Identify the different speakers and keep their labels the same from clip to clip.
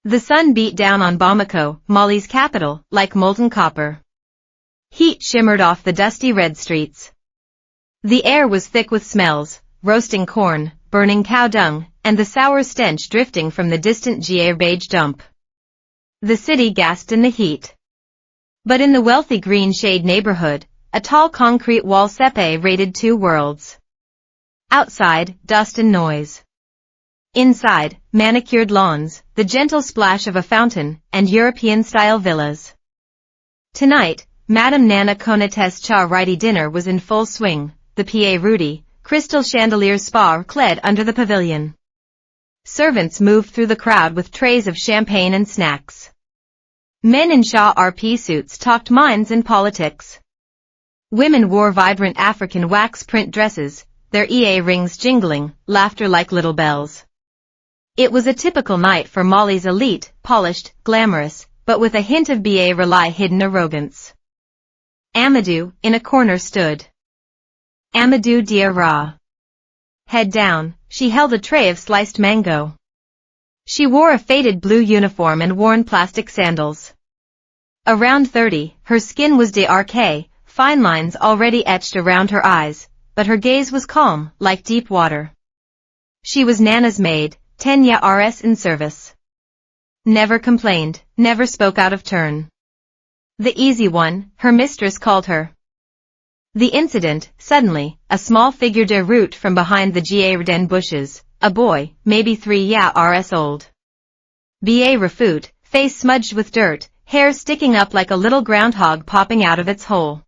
Speaker 1: The sun beat down on Bamako, Mali's capital, like molten copper. Heat shimmered off the dusty red streets. The air was thick with smells, roasting corn, burning cow dung, and the sour stench drifting from the distant Heartwarming dump. The city gasped in the heat. But in the wealthy green shade neighborhood, a tall concrete wall separated two worlds. Outside, dust and noise. Inside, manicured lawns, the gentle splash of a fountain, and European-style villas. Tonight, Madame Nana Konatess Charity dinner was in full swing, the PA Rudy, crystal chandeliers sparkled under the pavilion. Servants moved through the crowd with trays of champagne and snacks. Men in RP suits talked mines and politics. Women wore vibrant African wax print dresses, their earrings jingling, laughter like little bells. It was a typical night for Mali's elite, polished, glamorous, but with a hint of Rely hidden arrogance. Amadou, in a corner stood. Amadou Diarra. Head down, she held a tray of sliced mango. She wore a faded blue uniform and worn plastic sandals. Around 30, her skin was dark, fine lines already etched around her eyes, but her gaze was calm, like deep water. She was Nana's maid, 10 years in service. Never complained, never spoke out of turn. The easy one, her mistress called her. The incident, suddenly, a small figure derut from behind the Garden bushes, a boy, maybe 3 years old. Rafut, face smudged with dirt, hair sticking up like a little groundhog popping out of its hole.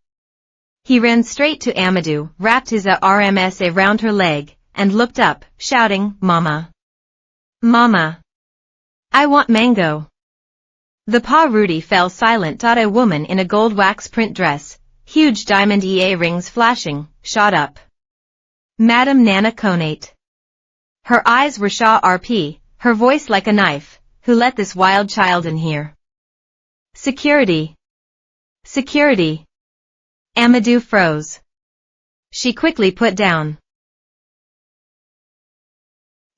Speaker 1: He ran straight to Amadou, wrapped his arms around her leg, and looked up, shouting, "Mama! Mama! I want mango!" The Pa Rudy fell silent. A woman in a gold wax print dress, huge diamond earrings flashing, shot up. Madame Nana Konate. Her eyes were RP, her voice like a knife. Who let this wild child in here? Security! Security! Amadou froze. She quickly put down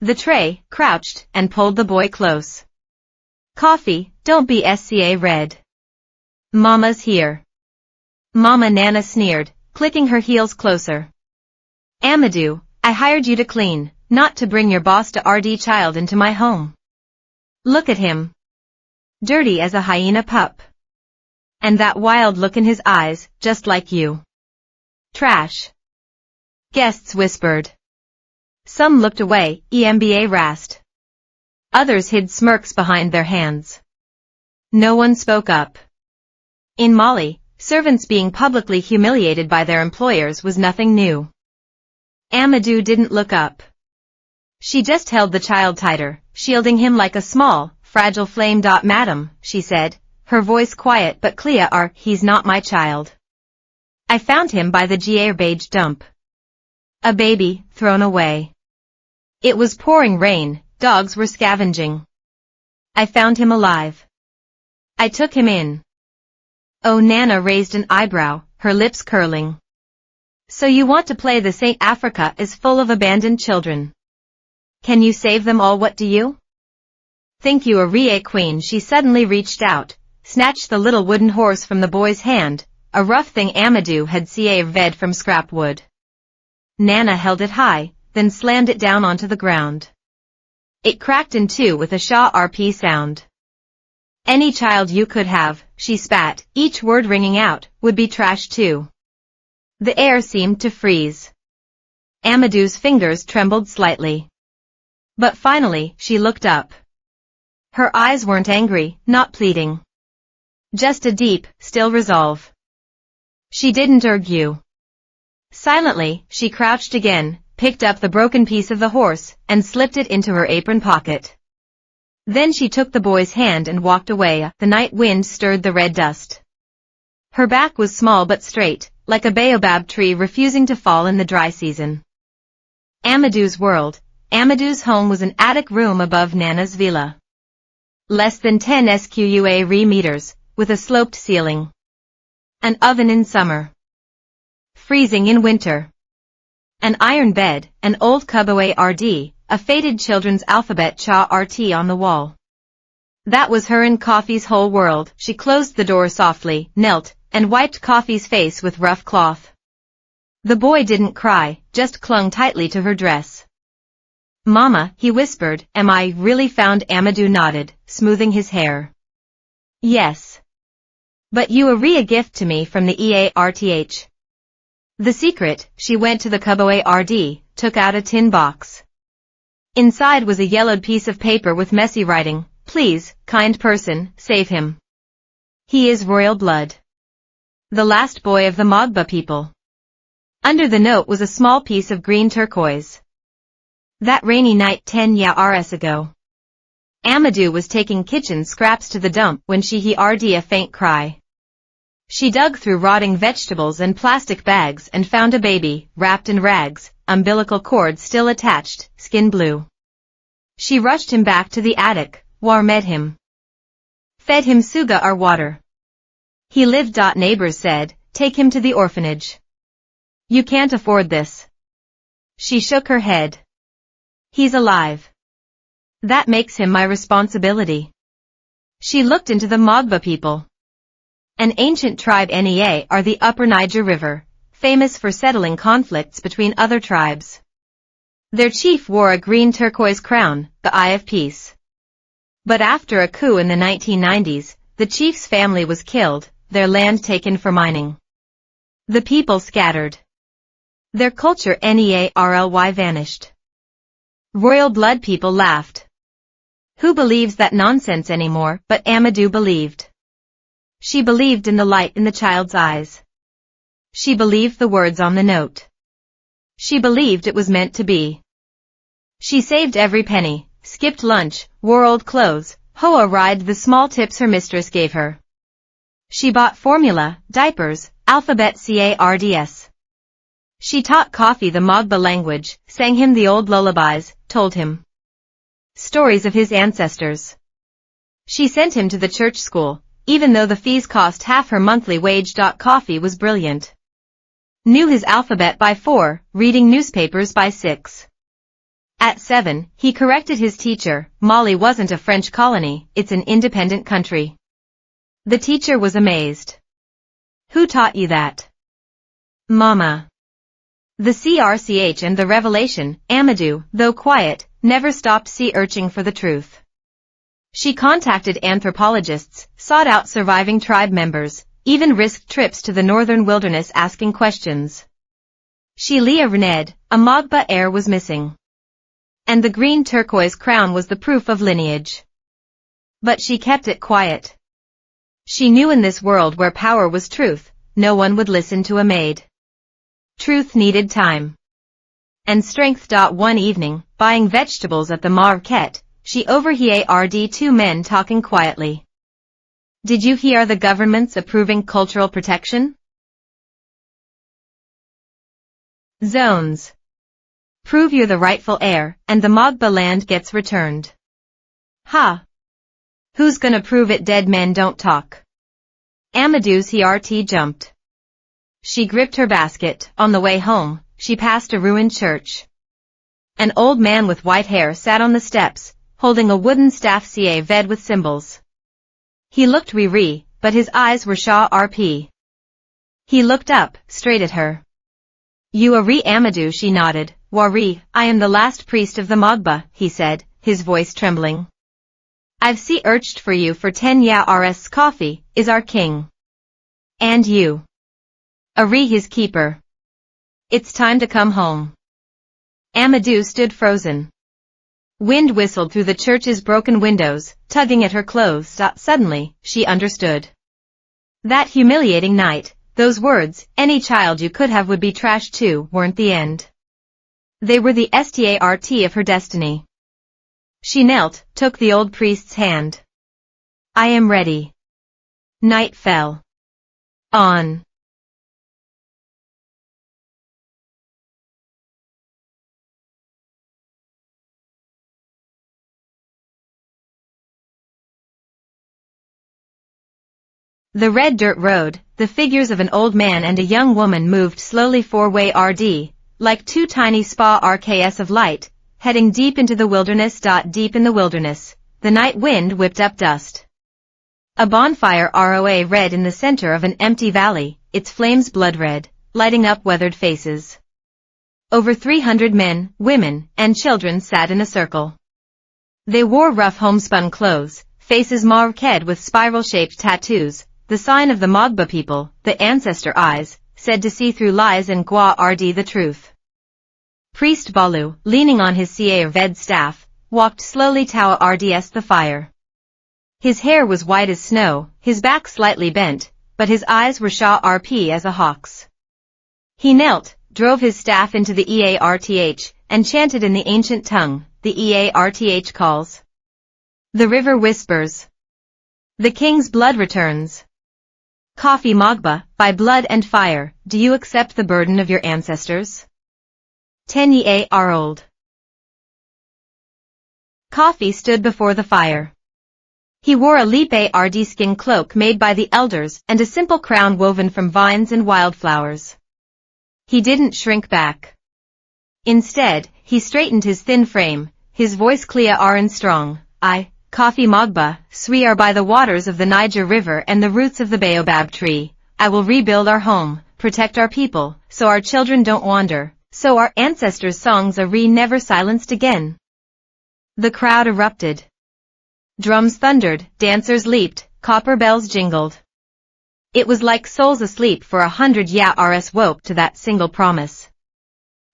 Speaker 1: the tray, crouched, and pulled the boy close. "Coffee, don't be SCA red. Mama's here." Mama Nana sneered, clicking her heels closer. "Amadou, I hired you to clean, not to bring your boss to RD child into my home. Look at him. Dirty as a hyena pup. And that wild look in his eyes, just like you. Trash." Guests whispered. Some looked away, EMBA rasped. Others hid smirks behind their hands. No one spoke up. In Mali, servants being publicly humiliated by their employers was nothing new. Amadou didn't look up. She just held the child tighter, shielding him like a small, fragile flame. "Madam," she said, her voice quiet but clear, "He's not my child. I found him by the Heartwarming dump. A baby, thrown away. It was pouring rain, dogs were scavenging. I found him alive. I took him in." Oh, Nana raised an eyebrow, her lips curling. "So you want to play the Saint Africa is full of abandoned children? Can you save them all? What do you think you are, queen?" She suddenly reached out, snatched the little wooden horse from the boy's hand, a rough thing Amadou had saved from scrap wood. Nana held it high, then slammed it down onto the ground. It cracked in two with a RP sound. "Any child you could have," she spat, each word ringing out, "would be trash too." The air seemed to freeze. Amadou's fingers trembled slightly. But finally, she looked up. Her eyes weren't angry, not pleading. Just a deep, still resolve. She didn't argue. Silently, she crouched again, picked up the broken piece of the horse, and slipped it into her apron pocket. Then she took the boy's hand and walked away. The night wind stirred the red dust. Her back was small but straight, like a baobab tree refusing to fall in the dry season. Amadou's world, Amadou's home was an attic room above Nana's villa. Less than 10 square meters, with a sloped ceiling. An oven in summer. Freezing in winter. An iron bed, an old Kuboe RD, a faded children's alphabet RT on the wall. That was her and Coffee's whole world. She closed the door softly, knelt, and wiped Coffee's face with rough cloth. The boy didn't cry, just clung tightly to her dress. "Mama," he whispered. "Am I really found?" Amadou nodded, smoothing his hair. "Yes. But you are a gift to me from the EARTH. The secret." She went to the cupboard, took out a tin box. Inside was a yellowed piece of paper with messy writing. "Please, kind person, save him. He is royal blood. The last boy of the Mogba people." Under the note was a small piece of green turquoise. That rainy night 10 years ago. Amadou was taking kitchen scraps to the dump when she heard a faint cry. She dug through rotting vegetables and plastic bags and found a baby, wrapped in rags, umbilical cord still attached, skin blue. She rushed him back to the attic, warmed him. Fed him sugar or water. He lived. Neighbors said, "Take him to the orphanage. You can't afford this." She shook her head. "He's alive. That makes him my responsibility." She looked into the Mogba people. An ancient tribe are the Upper Niger River, famous for settling conflicts between other tribes. Their chief wore a green turquoise crown, the Eye of Peace. But after a coup in the 1990s, the chief's family was killed, their land taken for mining. The people scattered. Their culture nearly vanished. Royal blood people laughed. Who believes that nonsense anymore? But Amadou believed. She believed in the light in the child's eyes. She believed the words on the note. She believed it was meant to be. She saved every penny, skipped lunch, wore old clothes, Hoa ride the small tips her mistress gave her. She bought formula, diapers, alphabet cards. She taught Coffee the Mogba language, sang him the old lullabies, told him stories of his ancestors. She sent him to the church school, even though the fees cost half her monthly wage. Coffee was brilliant. Knew his alphabet by 4, reading newspapers by 6. At 7, he corrected his teacher, "Mali wasn't a French colony, it's an independent country." The teacher was amazed. "Who taught you that?" "Mama." The CRCH and the revelation. Amadou, though quiet, never stopped searching for the truth. She contacted anthropologists, sought out surviving tribe members, even risked trips to the northern wilderness asking questions. She learned a Mogba heir was missing. And the green turquoise crown was the proof of lineage. But she kept it quiet. She knew in this world where power was truth, no one would listen to a maid. Truth needed time. And strength. One evening, buying vegetables at the market, she overheard 2 men talking quietly. "Did you hear the government's approving cultural protection zones? Prove you're the rightful heir, and the Mogba land gets returned." "Ha! Who's gonna prove it?" "Dead men don't talk." Amadou's heart jumped. She gripped her basket. On the way home, she passed a ruined church. An old man with white hair sat on the steps, holding a wooden staff ved with symbols. He looked weary, but his eyes were sharp. He looked up, straight at her. "You are Amadou?" She nodded. "Wari, I am the last priest of the Mogba," he said, his voice trembling. "I've searched for you for 10 years. Coffee is our king. And you. Ari his keeper. It's time to come home." Amadou stood frozen. Wind whistled through the church's broken windows, tugging at her clothes. Suddenly, she understood. That humiliating night, those words, "any child you could have would be trashed too," weren't the end. They were the start of her destiny. She knelt, took the old priest's hand. "I am ready." Night fell. On. The red dirt road, the figures of an old man and a young woman moved slowly forward, like 2 tiny sparks of light, heading deep into the wilderness. Deep in the wilderness, the night wind whipped up dust. A bonfire roa red in the center of an empty valley, its flames blood red, lighting up weathered faces. Over 300 men, women, and children sat in a circle. They wore rough homespun clothes, faces marked with spiral-shaped tattoos, the sign of the Mogba people, the ancestor eyes, said to see through lies and gwa rd the truth. Priest Balu, leaning on his Ved staff, walked slowly towards the fire. His hair was white as snow, his back slightly bent, but his eyes were sharp as a hawk's. He knelt, drove his staff into the Earth, and chanted in the ancient tongue, the Earth calls. The river whispers. The king's blood returns. Coffee Mogba, by blood and fire, do you accept the burden of your ancestors? 10 ye are old. Coffee stood before the fire. He wore a lipe rd skin cloak made by the elders and a simple crown woven from vines and wildflowers. He didn't shrink back. Instead, he straightened his thin frame, his voice clear and strong. I, Coffee Mogba, swear by the waters of the Niger River and the roots of the baobab tree, I will rebuild our home, protect our people, so our children don't wander, so our ancestors' songs are never silenced again. The crowd erupted. Drums thundered, dancers leaped, copper bells jingled. It was like souls asleep for 100 years woke to that single promise.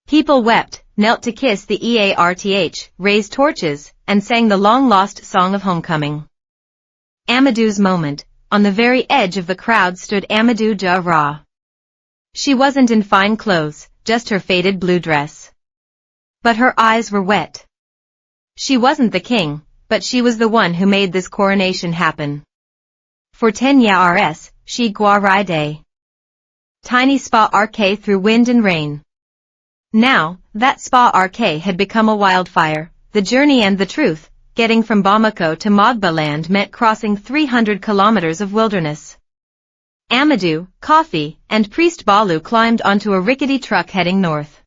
Speaker 1: People wept, knelt to kiss the Earth, raised torches, and sang the long-lost song of homecoming. Amadou's moment. On the very edge of the crowd stood Amadou Jara. She wasn't in fine clothes, just her faded blue dress. But her eyes were wet. She wasn't the king, but she was the one who made this coronation happen. For 10 years, she guaride. Tiny spa RK through wind and rain. Now, that spa RK had become a wildfire. The journey and the truth, getting from Bamako to Mogba land meant crossing 300 kilometers of wilderness. Amadou, Coffee, and Priest Balu climbed onto a rickety truck heading north.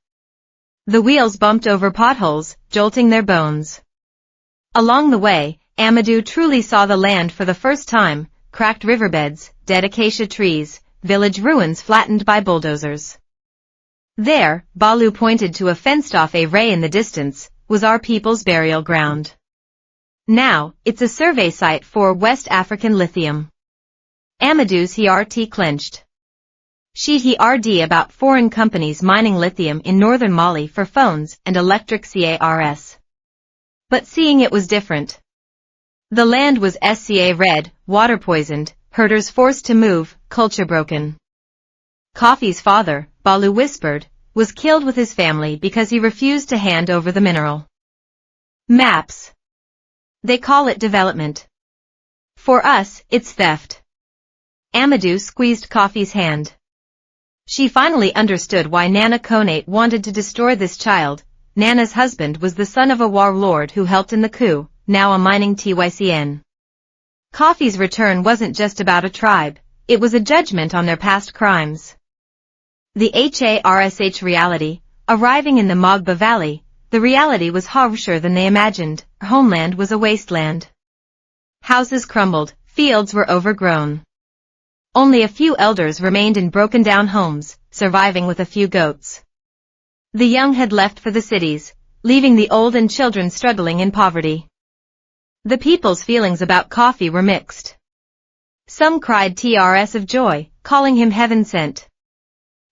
Speaker 1: The wheels bumped over potholes, jolting their bones. Along the way, Amadou truly saw the land for the first time, cracked riverbeds, dead acacia trees, village ruins flattened by bulldozers. There, Balu pointed to a fenced-off array in the distance, was our people's burial ground. Now, it's a survey site for West African lithium. Amadou's heart clenched. She'd heard about foreign companies mining lithium in northern Mali for phones and electric cars. But seeing it was different. The land was SCA red, water poisoned, herders forced to move, culture broken. Coffee's father, Balu whispered, was killed with his family because he refused to hand over the mineral. Maps. They call it development. For us, it's theft. Amadou squeezed Coffee's hand. She finally understood why Nana Konate wanted to destroy this child. Nana's husband was the son of a warlord who helped in the coup, now a mining tycn. Coffee's return wasn't just about a tribe, it was a judgment on their past crimes. The HARSH reality, arriving in the Mogba Valley, the reality was harsher than they imagined. Her homeland was a wasteland. Houses crumbled, fields were overgrown. Only a few elders remained in broken-down homes, surviving with a few goats. The young had left for the cities, leaving the old and children struggling in poverty. The people's feelings about Coffee were mixed. Some cried TRS of joy, calling him heaven sent.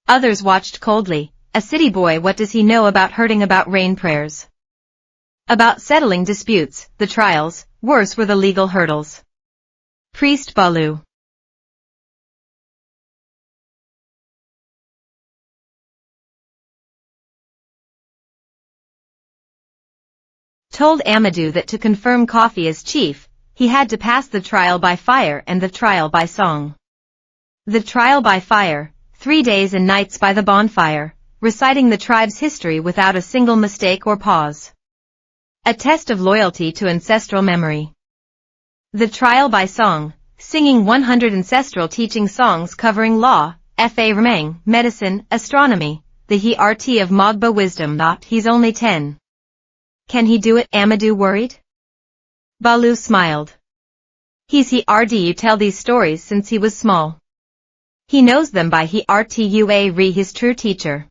Speaker 1: Others watched coldly. A city boy, what does he know about hurting, about rain prayers? About settling disputes, the trials, worse were the legal hurdles. Priest Balu told Amadou that to confirm Coffee as chief, he had to pass the trial by fire and the trial by song. The trial by fire, 3 days and nights by the bonfire, reciting the tribe's history without a single mistake or pause. A test of loyalty to ancestral memory. The trial by song, singing 100 ancestral teaching songs covering law, Heartwarming, medicine, astronomy, the heart of Mogba wisdom. Not he's only 10. Can he do it? Amadou worried. Baloo smiled. He's you tell these stories since he was small. He knows them by his true teacher.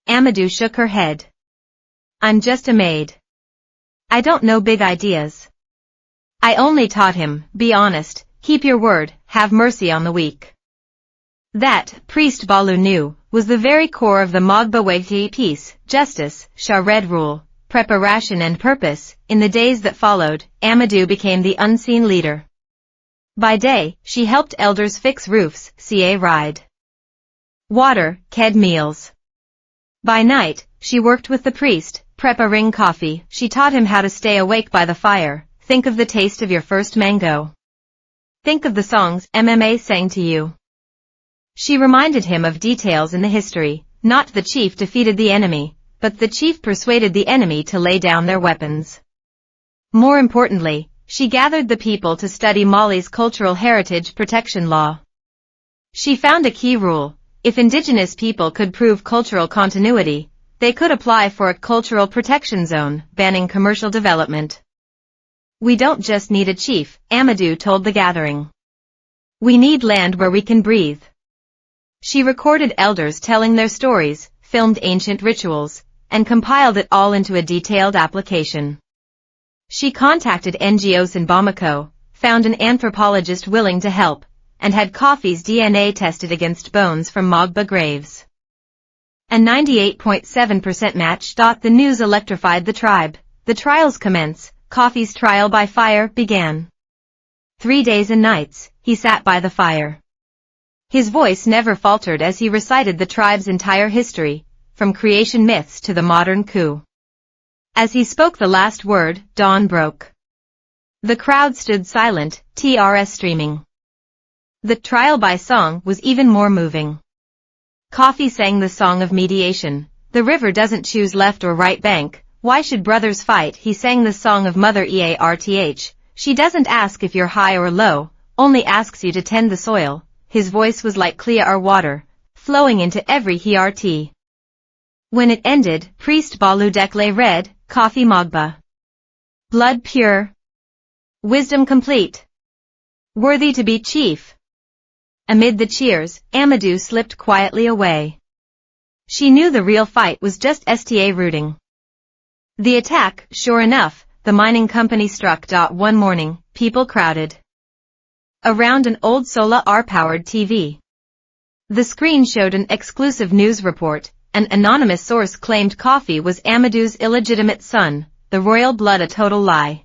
Speaker 1: Amadou shook her head. I'm just a maid. I don't know big ideas. I only taught him, be honest, keep your word, have mercy on the weak. That, priest Baloo knew, was the very core of the Mogba way peace, justice, Shared rule, preparation and purpose. In the days that followed, Amadou became the unseen leader. By day, she helped elders fix roofs, ride water, ked meals. By night, she worked with the priest, preparing coffee. She taught him how to stay awake by the fire. Think of the taste of your first mango. Think of the songs MMA sang to you. She reminded him of details in the history. Not the chief defeated the enemy, but the chief persuaded the enemy to lay down their weapons. More importantly, she gathered the people to study Mali's cultural heritage protection law. She found a key rule: if indigenous people could prove cultural continuity, they could apply for a cultural protection zone, banning commercial development. We don't just need a chief, Amadou told the gathering. We need land where we can breathe. She recorded elders telling their stories, filmed ancient rituals, and compiled it all into a detailed application. She contacted NGOs in Bamako, found an anthropologist willing to help, and had Coffee's DNA tested against bones from Mogba graves. A 98.7% match. The news electrified the tribe. The trials commence. Coffee's trial by fire began. 3 days and nights, he sat by the fire. His voice never faltered as he recited the tribe's entire history, from creation myths to the modern coup. As he spoke the last word, dawn broke. The crowd stood silent, TRS streaming. The trial by song was even more moving. Coffee sang the song of mediation. The river doesn't choose left or right bank. Why should brothers fight? He sang the song of Mother Earth. She doesn't ask if you're high or low, only asks you to tend the soil. His voice was like clear water, flowing into every heart. When it ended, priest Baloo Dekle read, Coffee Mogba. Blood pure. Wisdom complete. Worthy to be chief. Amid the cheers, Amadou slipped quietly away. She knew the real fight was just sta rooting. The attack, sure enough, the mining company struck. One morning, people crowded around an old solar-powered TV. The screen showed an exclusive news report. An anonymous source claimed Coffee was Amadou's illegitimate son, the royal blood a total lie.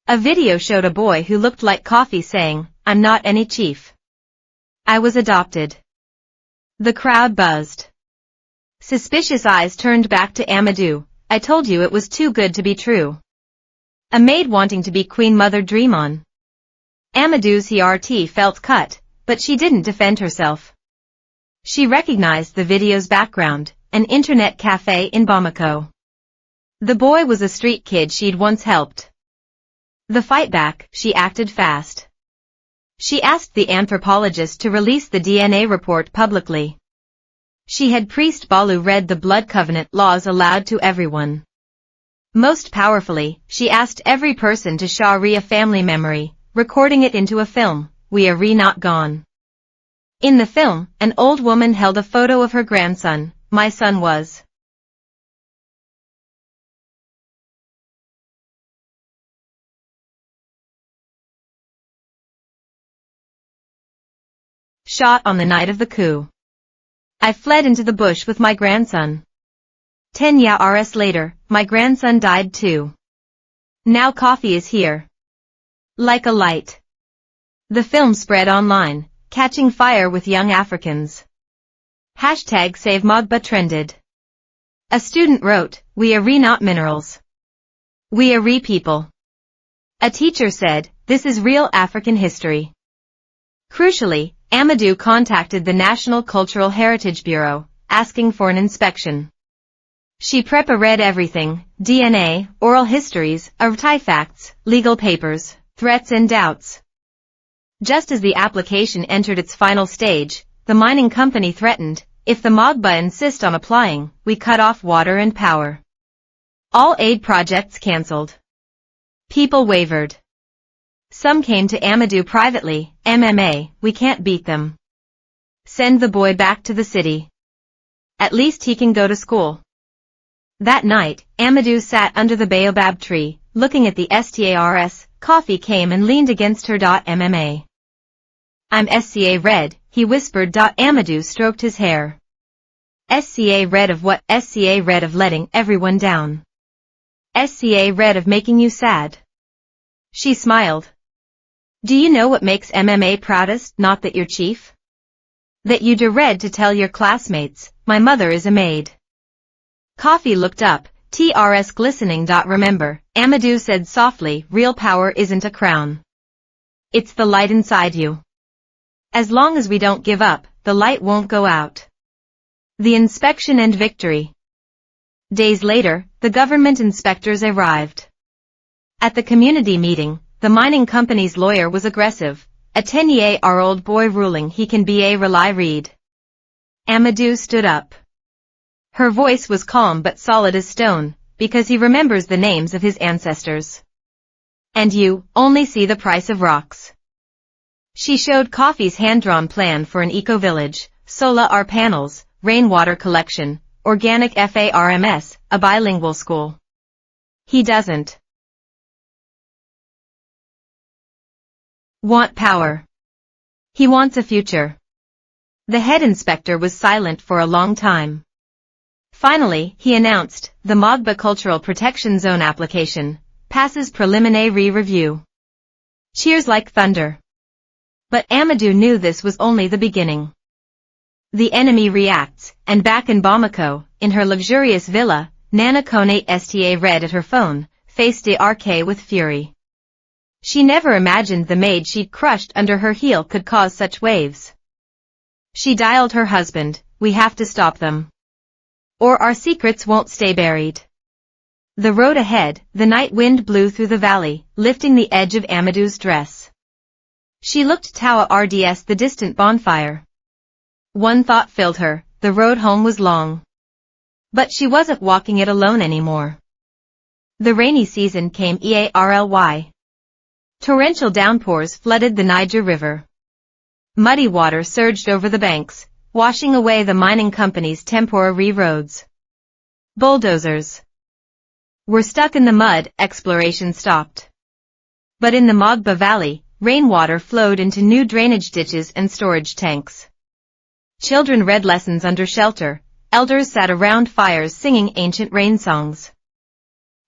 Speaker 1: A video showed a boy who looked like Coffee saying, I'm not any chief. I was adopted. The crowd buzzed. Suspicious eyes turned back to Amadou. I told you it was too good to be true. A maid wanting to be Queen Mother dream on. Amadou's heart felt cut, but she didn't defend herself. She recognized the video's background, an internet cafe in Bamako. The boy was a street kid she'd once helped. The fight back, she acted fast. She asked the anthropologist to release the DNA report publicly. She had priest Baloo read the blood covenant laws aloud to everyone. Most powerfully, she asked every person to share a family memory, recording it into a film, We Are Not Gone. In the film, an old woman held a photo of her grandson. My son was shot on the night of the coup. I fled into the bush with my grandson. 10 years later, my grandson died too. Now Coffee is here. Like a light. The film spread online, catching fire with young Africans. #Save Mogba trended. A student wrote, We are not minerals. We are people. A teacher said, this is real African history. Crucially, Amadou contacted the National Cultural Heritage Bureau, asking for an inspection. She read everything, DNA, oral histories, artifacts, legal papers, threats and doubts. Just as the application entered its final stage, the mining company threatened, if the Mogba insist on applying, we cut off water and power. All aid projects cancelled. People wavered. Some came to Amadou privately, MMA, we can't beat them. Send the boy back to the city. At least he can go to school. That night, Amadou sat under the baobab tree, looking at the stars. Coffee came and leaned against her. MMA. I'm SCA Red, he whispered. Amadou stroked his hair. SCA Red of what? SCA Red of letting everyone down. SCA Red of making you sad. She smiled. Do you know what makes MMA proudest? Not that you're chief. That you do Red to tell your classmates, my mother is a maid. Coffee looked up, TRS glistening. Remember, Amadou said softly, real power isn't a crown. It's the light inside you. As long as we don't give up, the light won't go out. The inspection and victory. Days later, the government inspectors arrived. At the community meeting, the mining company's lawyer was aggressive, a 10-year-old boy ruling he can be a rely read. Amadou stood up. Her voice was calm but solid as stone, because he remembers the names of his ancestors. And you only see the price of rocks. She showed Coffee's hand-drawn plan for an eco-village, solar panels, rainwater collection, organic farms, a bilingual school. He doesn't want power. He wants a future. The head inspector was silent for a long time. Finally, he announced, the Mogba Cultural Protection Zone application passes preliminary review. Cheers like thunder. But Amadou knew this was only the beginning. The enemy reacts, and back in Bamako, in her luxurious villa, Nana Kone Sta read at her phone, faced d'Arc with fury. She never imagined the maid she'd crushed under her heel could cause such waves. She dialed her husband, we have to stop them. Or our secrets won't stay buried. The road ahead, the night wind blew through the valley, lifting the edge of Amadou's dress. She looked toward the distant bonfire. One thought filled her, the road home was long. But she wasn't walking it alone anymore. The rainy season came early. Torrential downpours flooded the Niger River. Muddy water surged over the banks, washing away the mining company's temporary roads. Bulldozers were stuck in the mud, exploration stopped. But in the Mogba Valley, rainwater flowed into new drainage ditches and storage tanks. Children read lessons under shelter, elders sat around fires singing ancient rain songs.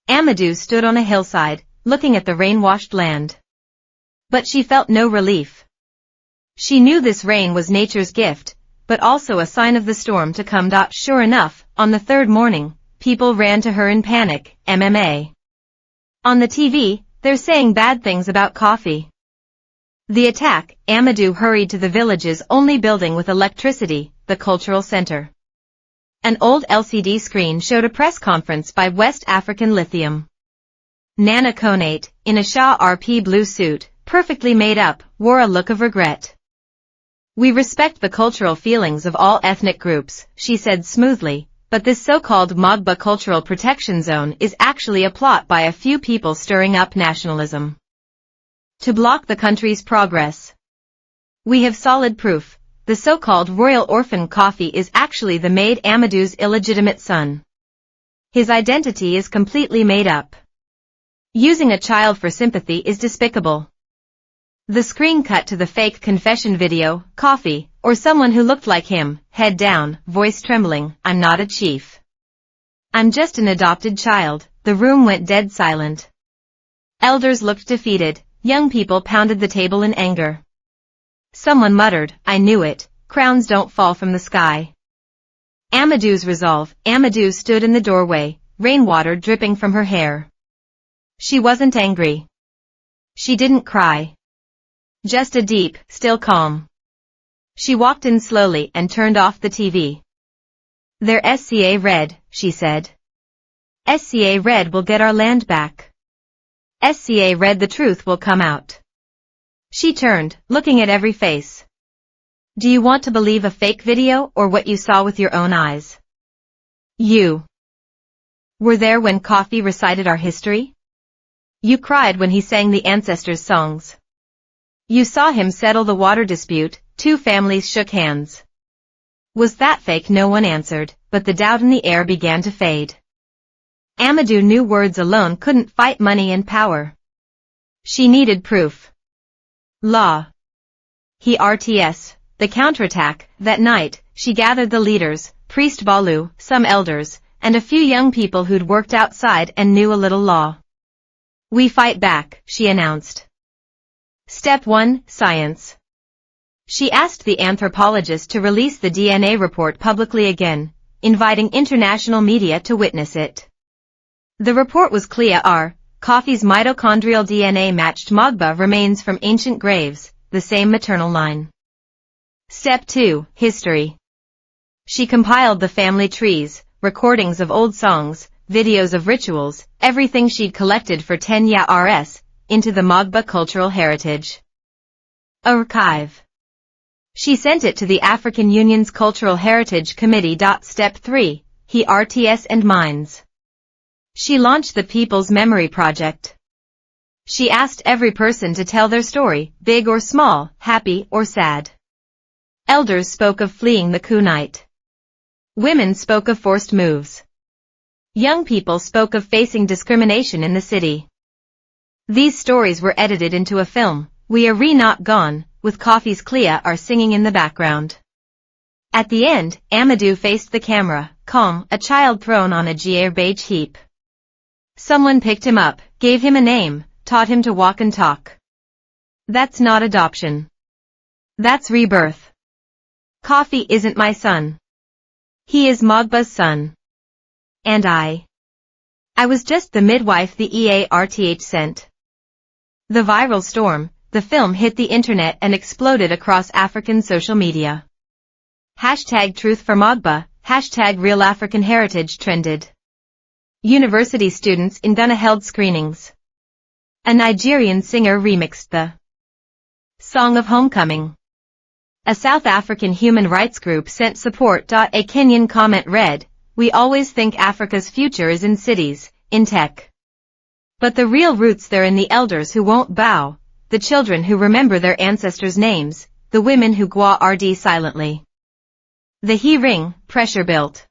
Speaker 1: Amadou stood on a hillside, looking at the rain-washed land. But she felt no relief. She knew this rain was nature's gift, but also a sign of the storm to come. Sure enough, on the third morning, people ran to her in panic, MMA. On the TV, they're saying bad things about Coffee. The attack, Amadou hurried to the village's only building with electricity, the cultural center. An old LCD screen showed a press conference by West African Lithium. Nana Konate, in a RP blue suit, perfectly made up, wore a look of regret. We respect the cultural feelings of all ethnic groups, she said smoothly, but this so-called Mogba Cultural Protection Zone is actually a plot by a few people stirring up nationalism to block the country's progress. We have solid proof. The so-called royal orphan Coffee is actually the maid Amadou's illegitimate son. His identity is completely made up. Using a child for sympathy is despicable. The screen cut to the fake confession video, Coffee, or someone who looked like him, head down, voice trembling, I'm not a chief. I'm just an adopted child. The room went dead silent. Elders looked defeated, young people pounded the table in anger. Someone muttered, I knew it, crowns don't fall from the sky. Amadou's resolve. Amadou stood in the doorway, rainwater dripping from her hair. She wasn't angry. She didn't cry. Just a deep, still calm. She walked in slowly and turned off the TV. They're SCA Red, she said. SCA Red will get our land back. SCA Red, the truth will come out. She turned, looking at every face. Do you want to believe a fake video or what you saw with your own eyes? You were there when Coffee recited our history? You cried when he sang the ancestors' songs. You saw him settle the water dispute, 2 families shook hands. Was that fake? No one answered, but the doubt in the air began to fade. Amadou knew words alone couldn't fight money and power. She needed proof. Law. Heartwarming, the counterattack. That night, she gathered the leaders, Priest Balu, some elders, and a few young people who'd worked outside and knew a little law. We fight back, she announced. Step 1, Science. She asked the anthropologist to release the DNA report publicly again, inviting international media to witness it. The report was clear. Coffee's mitochondrial DNA matched Mogba remains from ancient graves, the same maternal line. Step 2, History. She compiled the family trees, recordings of old songs, videos of rituals, everything she'd collected for 10 years, into the Mogba Cultural Heritage Archive. She sent it to the African Union's Cultural Heritage Committee. Step 3, Hearts and Minds. She launched the People's Memory Project. She asked every person to tell their story, big or small, happy or sad. Elders spoke of fleeing the coup night. Women spoke of forced moves. Young people spoke of facing discrimination in the city. These stories were edited into a film, We Are Not Gone, with Coffee's Clea singing in the background. At the end, Amadou faced the camera, calm, a child thrown on a garbage heap. Someone picked him up, gave him a name, taught him to walk and talk. That's not adoption. That's rebirth. Coffee isn't my son. He is Mogba's son. And I was just the midwife the EARTH sent. The viral storm, the film hit the internet and exploded across African social media. Hashtag Truth for Mogba, hashtag Real African Heritage trended. University students in Ghana held screenings. A Nigerian singer remixed the Song of Homecoming. A South African human rights group sent support. A Kenyan comment read, We always think Africa's future is in cities, in tech. But the real roots they're in the elders who won't bow, the children who remember their ancestors' names, the women who rd silently. The He Ring, pressure built.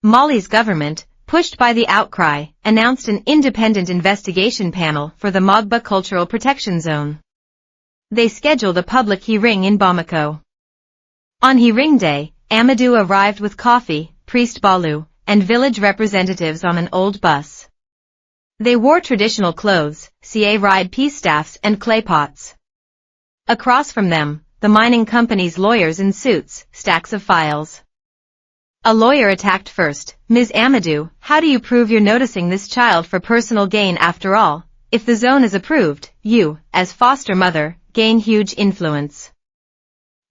Speaker 1: Mali's government, pushed by the outcry, announced an independent investigation panel for the Mogba Cultural Protection Zone. They scheduled a public hearing in Bamako. On hearing day, Amadou arrived with coffee, Priest Balu, and village representatives on an old bus. They wore traditional clothes, ride peace staffs and clay pots. Across from them, the mining company's lawyers in suits, stacks of files. A lawyer attacked first, Ms. Amadou, how do you prove you're noticing this child for personal gain? After all, if the zone is approved, you, as foster mother, gain huge influence.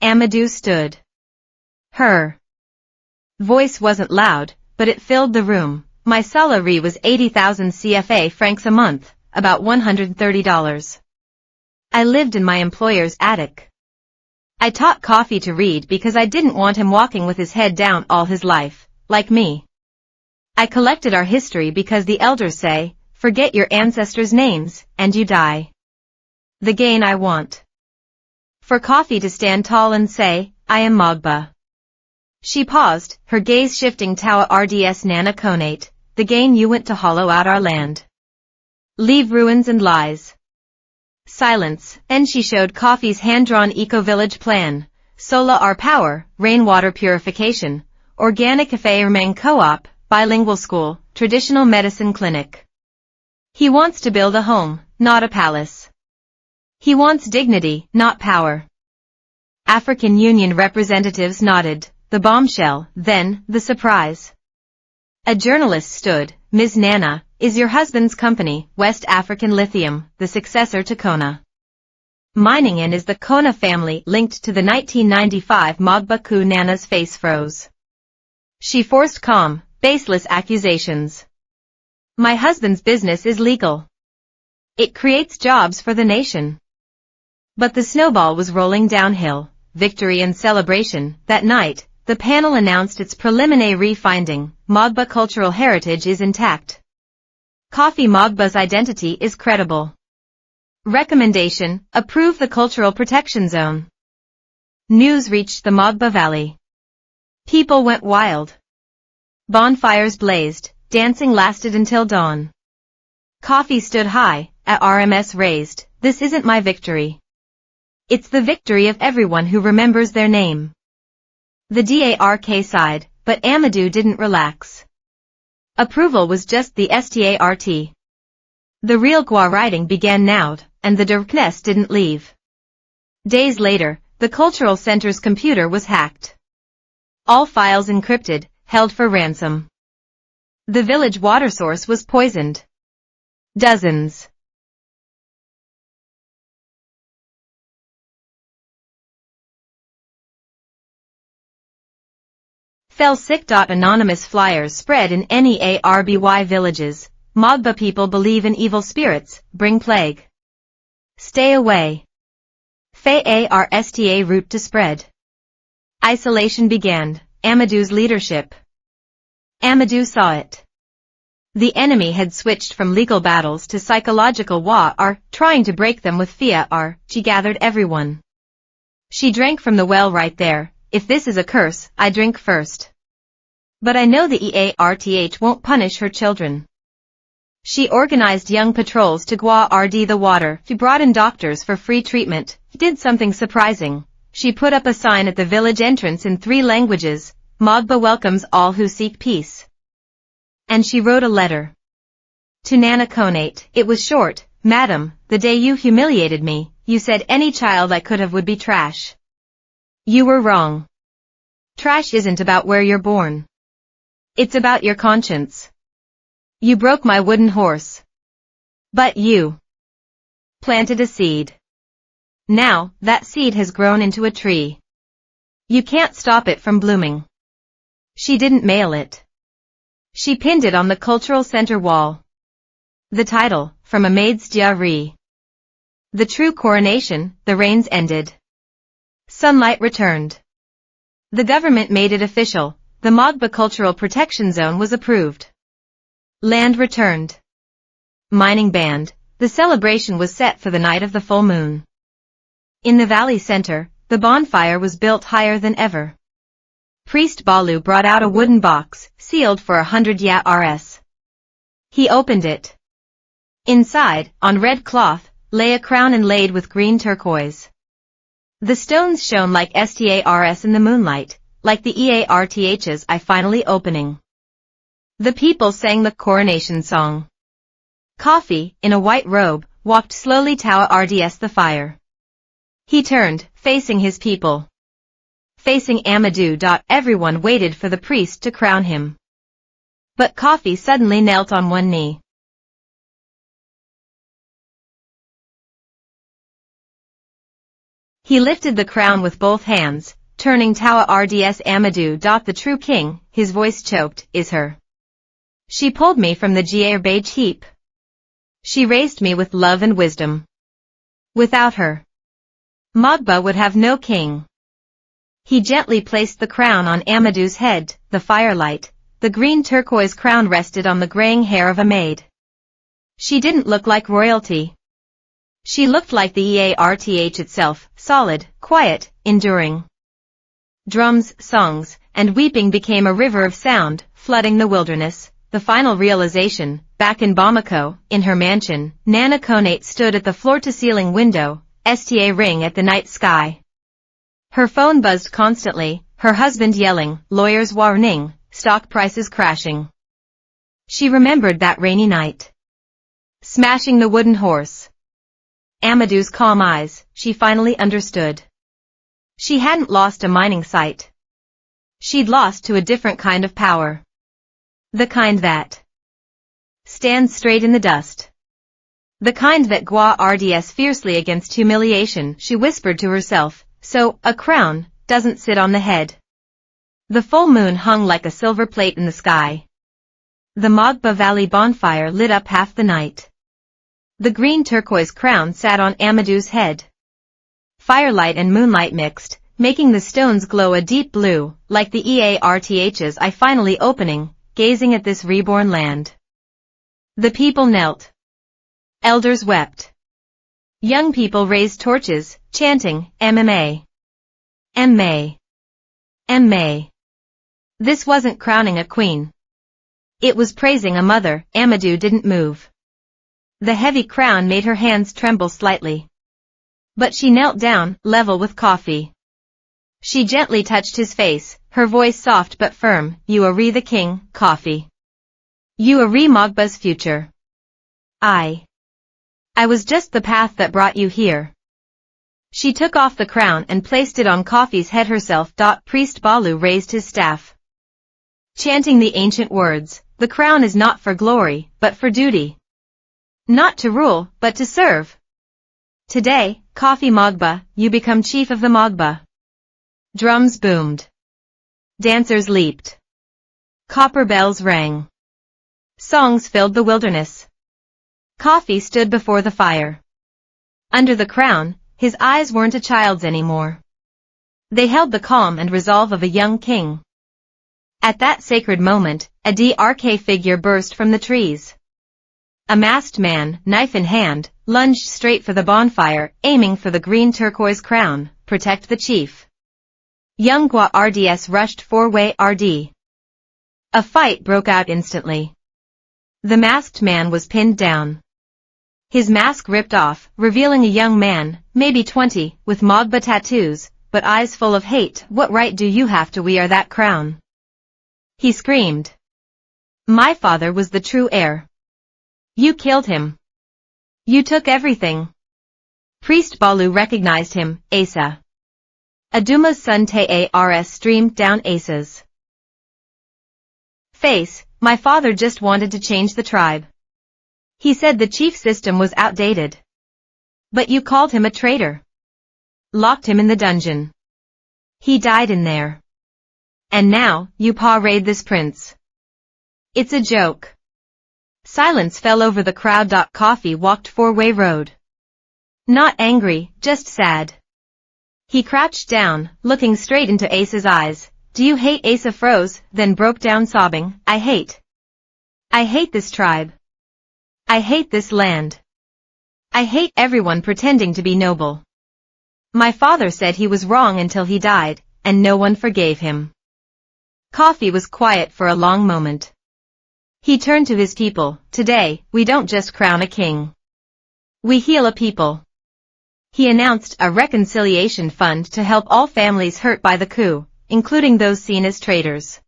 Speaker 1: Amadou stood. Her voice wasn't loud, but it filled the room. My salary was 80,000 CFA francs a month, about $130. I lived in my employer's attic. I taught Coffee to read because I didn't want him walking with his head down all his life, like me. I collected our history because the elders say, forget your ancestors' names, and you die. The gain I want. For Coffee to stand tall and say, I am Mogba. She paused, her gaze shifting Tawa RDS Nana Konate, the gain you went to hollow out our land. Leave ruins and lies. Silence, then she showed Coffee's hand-drawn eco-village plan, solar power, rainwater purification, organic Heartwarming co-op, bilingual school, traditional medicine clinic. He wants to build a home, not a palace. He wants dignity, not power. African Union representatives nodded, the bombshell, then, the surprise. A journalist stood, Ms. Nana, is your husband's company, West African Lithium, the successor to Kona Mining, and is the Kona family linked to the 1995 Mogba coup? Nana's face froze. She forced calm, baseless accusations. My husband's business is legal. It creates jobs for the nation. But the snowball was rolling downhill, victory and celebration. That night, the panel announced its preliminary finding, Mogba cultural heritage is intact. Coffee Mogba's identity is credible. Recommendation, approve the cultural protection zone. News reached the Mogba Valley. People went wild. Bonfires blazed, dancing lasted until dawn. Coffee stood high, at RMS raised, this isn't my victory. It's the victory of everyone who remembers their name. The DARK sighed, but Amadou didn't relax. Approval was just the START. The real Gua writing began now, and the darkness didn't leave. Days later, the cultural center's computer was hacked. All files encrypted, held for ransom. The village water source was poisoned. Dozens. Fell sick. Anonymous flyers spread in NEARBY villages. Mogba people believe in evil spirits, bring plague. Stay away. FARSTA route to spread. Isolation began, Amadou's leadership. Amadou saw it. The enemy had switched from legal battles to psychological war, trying to break them with fear. She gathered everyone. She drank from the well right there. If this is a curse, I drink first. But I know the EARTH won't punish her children. She organized young patrols to Gua RD the water. She brought in doctors for free treatment. Did something surprising. She put up a sign at the village entrance in 3 languages. Mogba welcomes all who seek peace. And she wrote a letter. To Nana Konate. It was short. Madam, the day you humiliated me, you said any child I could have would be trash. You were wrong. Trash isn't about where you're born. It's about your conscience. You broke my wooden horse. But you planted a seed. Now, that seed has grown into a tree. You can't stop it from blooming. She didn't mail it. She pinned it on the cultural center wall. The title, from a Maid's diary. The true coronation, the rains ended. Sunlight returned. The government made it official. The Mogba Cultural Protection Zone was approved. Land returned. Mining banned. The celebration was set for the night of the full moon. In the valley center, the bonfire was built higher than ever. Priest Balu brought out a wooden box, sealed for 100 YARS. He opened it. Inside, on red cloth, lay a crown inlaid with green turquoise. The stones shone like stars in the moonlight, like the EARTH's eye finally opening. The people sang the coronation song. Coffee, in a white robe, walked slowly toward the fire. He turned, facing his people. Facing Amadou. Everyone waited for the priest to crown him. But Coffee suddenly knelt on one knee. He lifted the crown with both hands, turning toward Amadou. The true king, his voice choked, is her. She pulled me from the garbage heap. She raised me with love and wisdom. Without her, Mogba would have no king. He gently placed the crown on Amadou's head. The firelight, the green turquoise crown rested on the graying hair of a maid. She didn't look like royalty. She looked like the EARTH itself, solid, quiet, enduring. Drums, songs, and weeping became a river of sound, flooding the wilderness. The final realization, back in Bamako, in her mansion, Nana Konate stood at the floor-to-ceiling window, STA ring at the night sky. Her phone buzzed constantly, her husband yelling, lawyers warning, stock prices crashing. She remembered that rainy night. Smashing the wooden horse. Amadou's calm eyes, she finally understood. She hadn't lost a mining site. She'd lost to a different kind of power. The kind that stands straight in the dust. The kind that Gua RDS fiercely against humiliation, she whispered to herself, so, a crown, doesn't sit on the head. The full moon hung like a silver plate in the sky. The Mogba Valley bonfire lit up half the night. The green turquoise crown sat on Amadou's head. Firelight and moonlight mixed, making the stones glow a deep blue, like the EARTH's eye finally opening, gazing at this reborn land. The people knelt. Elders wept. Young people raised torches, chanting, MMA. MMA. MMA. This wasn't crowning a queen. It was praising a mother. Amadou didn't move. The heavy crown made her hands tremble slightly. But she knelt down, level with coffee. She gently touched his face, her voice soft but firm. You are the king, coffee. You are Mogba's future. I was just the path that brought you here. She took off the crown and placed it on Coffee's head herself. Priest Balu raised his staff, chanting the ancient words, the crown is not for glory, but for duty. Not to rule, but to serve. Today, Coffee Mogba, you become chief of the Mogba. Drums boomed. Dancers leaped. Copper bells rang. Songs filled the wilderness. Coffee stood before the fire. Under the crown, his eyes weren't a child's anymore. They held the calm and resolve of a young king. At that sacred moment, a DRK figure burst from the trees. A masked man, knife in hand, lunged straight for the bonfire, aiming for the green turquoise crown. Protect the chief. Young Gua RDS rushed four-way RD. A fight broke out instantly. The masked man was pinned down. His mask ripped off, revealing a young man, maybe 20, with Mogba tattoos, but eyes full of hate. What right do you have to wear that crown? He screamed. My father was the true heir. You killed him. You took everything. Priest Balu recognized him, Asa. Aduma's son Tars streamed down Asa's face. My father just wanted to change the tribe. He said the chief system was outdated. But you called him a traitor. Locked him in the dungeon. He died in there. And now, you parade this prince. It's a joke. Silence fell over the crowd. Coffee walked four-way road. Not angry, just sad. He crouched down, looking straight into Asa's eyes. Do you hate? Asa froze, then broke down sobbing. I hate this tribe. I hate this land. I hate everyone pretending to be noble. My father said he was wrong until he died, and no one forgave him. Coffee was quiet for a long moment. He turned to his people. Today, we don't just crown a king. We heal a people. He announced a reconciliation fund to help all families hurt by the coup, including those seen as traitors.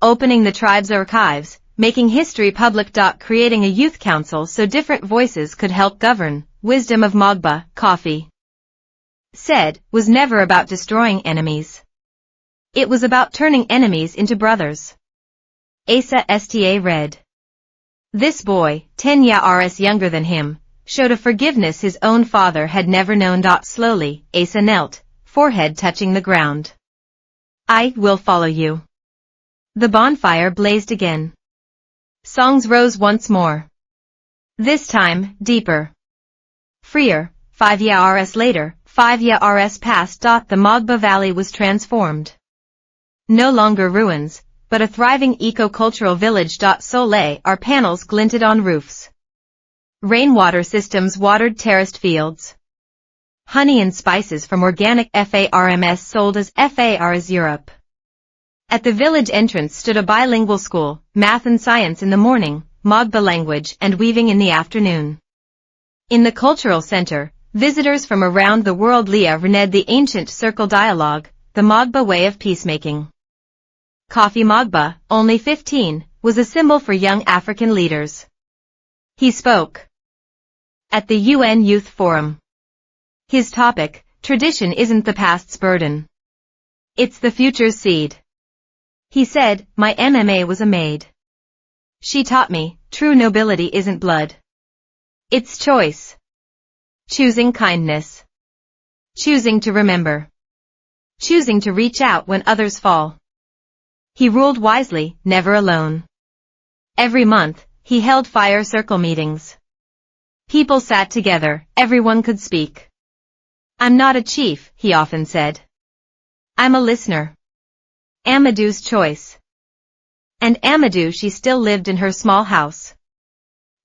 Speaker 1: Opening the tribe's archives, making history public. Creating a youth council so different voices could help govern. Wisdom of Mogba, Coffee said, was never about destroying enemies. It was about turning enemies into brothers. Asa Sta read. This boy, 10 years younger than him, showed a forgiveness his own father had never known. Slowly, Asa knelt, forehead touching the ground. I will follow you. The bonfire blazed again. Songs rose once more. This time, deeper. Freer. 5 years later, 5 years passed. The Mogba Valley was transformed. No longer ruins, but a thriving eco-cultural village. Soleil, our panels glinted on roofs. Rainwater systems watered terraced fields. Honey and spices from organic farms sold as FARs Europe. At the village entrance stood a bilingual school, math and science in the morning, Mogba language and weaving in the afternoon. In the cultural center, visitors from around the world read the ancient circle dialogue, the Mogba way of peacemaking. Coffee Mogba, only 15, was a symbol for young African leaders. He spoke at the UN Youth Forum. His topic, tradition isn't the past's burden. It's the future's seed. He said, my MMA was a maid. She taught me, true nobility isn't blood. It's choice. Choosing kindness. Choosing to remember. Choosing to reach out when others fall. He ruled wisely, never alone. Every month, he held fire circle meetings. People sat together, everyone could speak. I'm not a chief, he often said. I'm a listener. Amadou's choice. And Amadou, she still lived in her small house.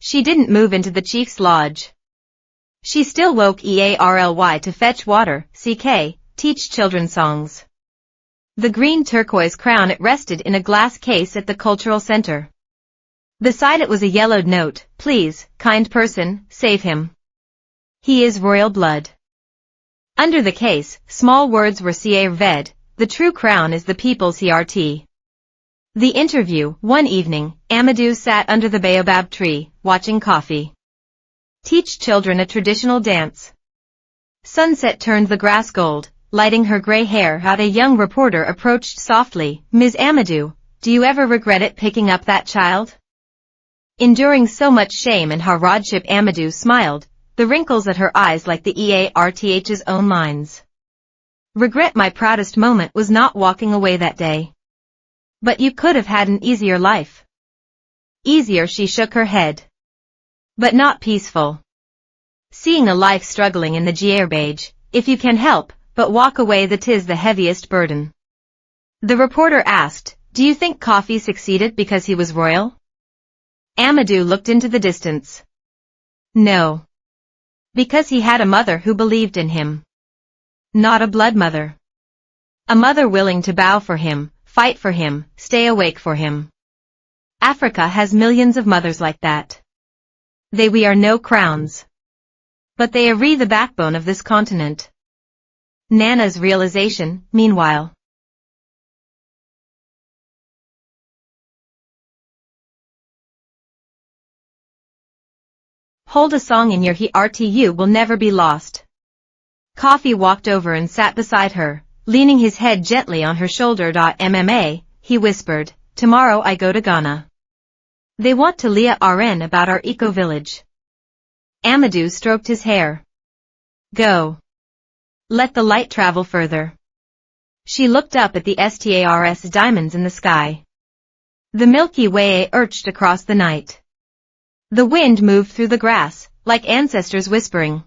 Speaker 1: She didn't move into the chief's lodge. She still woke Early to fetch water, teach children songs. The green turquoise crown it rested in a glass case at the cultural center. Beside it was a yellowed note, "Please, kind person, save him. He is royal blood." Under the case, small words were ved, "The true crown is the people's heart." The interview. One evening, Amadou sat under the baobab tree, watching Coffee teach children a traditional dance. Sunset turned the grass gold, lighting her gray hair out. A young reporter approached softly. "Ms. Amadou, do you ever regret it picking up that child?" Enduring so much shame and hardship, Amadou smiled, the wrinkles at her eyes like the Earth's own lines. "Regret? My proudest moment was not walking away that day. But you could have had an easier life." "Easier?" She shook her head. "But not peaceful. Seeing a life struggling in the garbage, if you can help, but walk away, that is the heaviest burden." The reporter asked, "Do you think Coffee succeeded because he was royal?" Amadou looked into the distance. "No. Because he had a mother who believed in him. Not a blood mother. A mother willing to bow for him, fight for him, stay awake for him. Africa has millions of mothers like that. We are no crowns. But they are the backbone of this continent." Nana's realization, meanwhile. Hold a song in your heart, you will never be lost. Coffee walked over and sat beside her, leaning his head gently on her shoulder. "MMA, he whispered, tomorrow I go to Ghana. They want to learn about our eco-village." Amadou stroked his hair. "Go. Let the light travel further." She looked up at the stars diamonds in the sky. The Milky Way arched across the night. The wind moved through the grass, like ancestors whispering.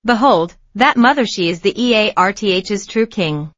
Speaker 1: "Behold, that mother, she is the Earth's true king."